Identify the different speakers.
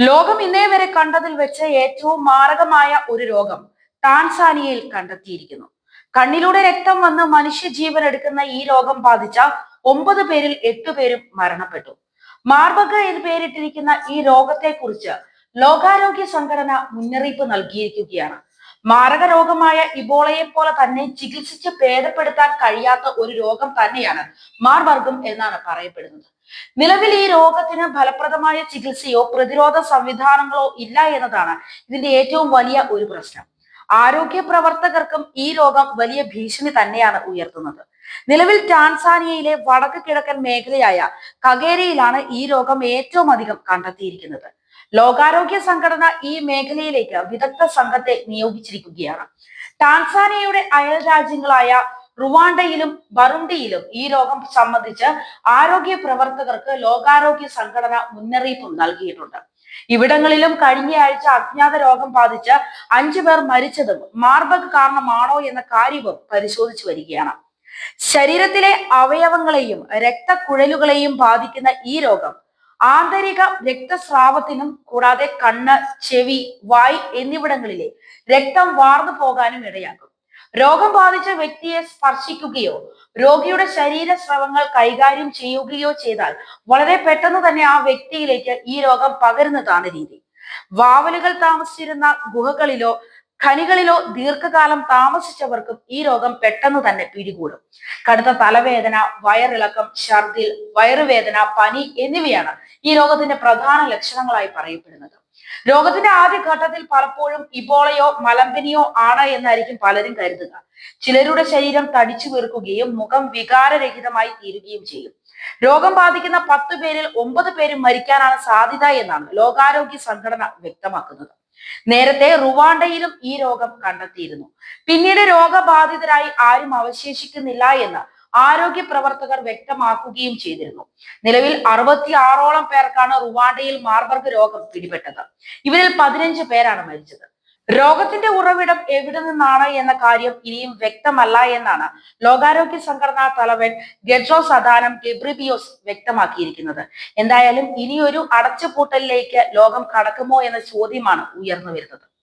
Speaker 1: ലോകം ഇന്നേ വരെ കണ്ടതിൽ വെച്ച് ഏറ്റവും മാരകമായ ഒരു രോഗം ടാൻസാനിയയിൽ കണ്ടെത്തിയിരിക്കുന്നു. കണ്ണിലൂടെ രക്തം വന്ന് മനുഷ്യജീവൻ എടുക്കുന്ന ഈ രോഗം ബാധിച്ച 9 പേരിൽ 8 പേരും മരണപ്പെട്ടു. മാർബർഗ് എന്ന് പേരിട്ടിരിക്കുന്ന ഈ രോഗത്തെക്കുറിച്ച് ലോകാരോഗ്യ സംഘടന മുന്നറിയിപ്പ് നൽകിയിരിക്കുകയാണ്. മാരക രോഗമായ ഇബോളയെ പോലെ തന്നെ ചികിത്സിച്ച് ഭേദപ്പെടുത്താൻ കഴിയാത്ത ഒരു രോഗം തന്നെയാണ് മാർബർഗും എന്നാണ് പറയപ്പെടുന്നത്. നിലവിൽ ഈ രോഗത്തിന് ഫലപ്രദമായ ചികിത്സയോ പ്രതിരോധ സംവിധാനങ്ങളോ ഇല്ല എന്നതാണ് ഇതിന്റെ ഏറ്റവും വലിയ ഒരു പ്രശ്നം. ആരോഗ്യ പ്രവർത്തകർക്കും ഈ രോഗം വലിയ ഭീഷണി തന്നെയാണ് ഉയർത്തുന്നത്. നിലവിൽ ടാൻസാനിയയിലെ വടക്ക് കിഴക്കൻ മേഖലയായ കഗേരയിലാണ് ഈ രോഗം ഏറ്റവും അധികം കണ്ടെത്തിയിരിക്കുന്നത്. ലോകാരോഗ്യ സംഘടന ഈ മേഖലയിലേക്ക് വിദഗ്ധ സംഘത്തെ നിയോഗിച്ചിരിക്കുകയാണ്. ടാൻസാനിയയുടെ അയൽ രാജ്യങ്ങളായ റുവാണ്ടയിലും ബറുണ്ടിയിലും ഈ രോഗം സംബന്ധിച്ച് ആരോഗ്യ പ്രവർത്തകർക്ക് ലോകാരോഗ്യ സംഘടന മുന്നറിയിപ്പും നൽകിയിട്ടുണ്ട്. ഇവിടങ്ങളിലും കഴിഞ്ഞയാഴ്ച അജ്ഞാത രോഗം ബാധിച്ച് 5 പേർ മരിച്ചതും മാർബർഗ് കാരണമാണോ എന്ന കാര്യവും പരിശോധിച്ചു വരികയാണ്. ശരീരത്തിലെ അവയവങ്ങളെയും രക്തക്കുഴലുകളെയും ബാധിക്കുന്ന ഈ രോഗം ആന്തരിക രക്തസ്രാവത്തിനും കൂടാതെ കണ്ണ്, ചെവി, വായ് എന്നിവിടങ്ങളിലെ രക്തം വാർന്നു പോകാനും ഇടയാക്കും. രോഗം ബാധിച്ച വ്യക്തിയെ സ്പർശിക്കുകയോ രോഗിയുടെ ശരീരസ്രവങ്ങൾ കൈകാര്യം ചെയ്യുകയോ ചെയ്താൽ വളരെ പെട്ടെന്ന് തന്നെ ആ വ്യക്തിയിലേക്ക് ഈ രോഗം പകരുന്നതാണ് രീതി. വാവലുകൾ താമസിച്ചിരുന്ന ഗുഹകളിലോ ഖനികളിലോ ദീർഘകാലം താമസിച്ചവർക്കും ഈ രോഗം പെട്ടെന്ന് തന്നെ പിടികൂടും. കടുത്ത തലവേദന, വയറിളക്കം, ഛർദിൽ, വയറുവേദന, പനി എന്നിവയാണ് ഈ രോഗത്തിന്റെ പ്രധാന ലക്ഷണങ്ങളായി പറയപ്പെടുന്നത്. രോഗത്തിന്റെ ആദ്യഘട്ടത്തിൽ പലപ്പോഴും ഇബോളയോ മലമ്പനിയോ ആണ് എന്നായിരിക്കും പലരും കരുതുക. ചിലരുടെ ശരീരം തടിച്ചു വീർക്കുകയും മുഖം വികാരരഹിതമായി തീരുകയും ചെയ്യും. രോഗം ബാധിക്കുന്ന 10 പേരിൽ 9 പേരും മരിക്കാനാണ് സാധ്യത എന്നാണ് ലോകാരോഗ്യ സംഘടന വ്യക്തമാക്കുന്നത്. നേരത്തെ റുവാണ്ടയിലും ഈ രോഗം കണ്ടെത്തിയിരുന്നു. പിന്നീട് രോഗബാധിതരായി ആരും അവശേഷിക്കുന്നില്ല എന്ന് ആരോഗ്യ പ്രവർത്തകർ വ്യക്തമാക്കുകയും ചെയ്തിരുന്നു. നിലവിൽ 66ഓളം പേർക്കാണ് റുവാണ്ടയിൽ മാർബർഗ് രോഗം പിടിപെട്ടത്. ഇവരിൽ 15 പേരാണ് മരിച്ചത്. രോഗത്തിന്റെ ഉറവിടം എവിടെ നിന്നാണ് എന്ന കാര്യം ഇനിയും വ്യക്തമല്ല എന്നാണ് ലോകാരോഗ്യ സംഘടനാ തലവൻ ഗെഡ്രോസ് അദാനം ഗെബ്രിബിയോസ് വ്യക്തമാക്കിയിരിക്കുന്നത്. എന്തായാലും ഇനിയൊരു അടച്ചുപൂട്ടലിലേക്ക് ലോകം കടക്കുമോ എന്ന ചോദ്യമാണ് ഉയർന്നു വരുന്നത്.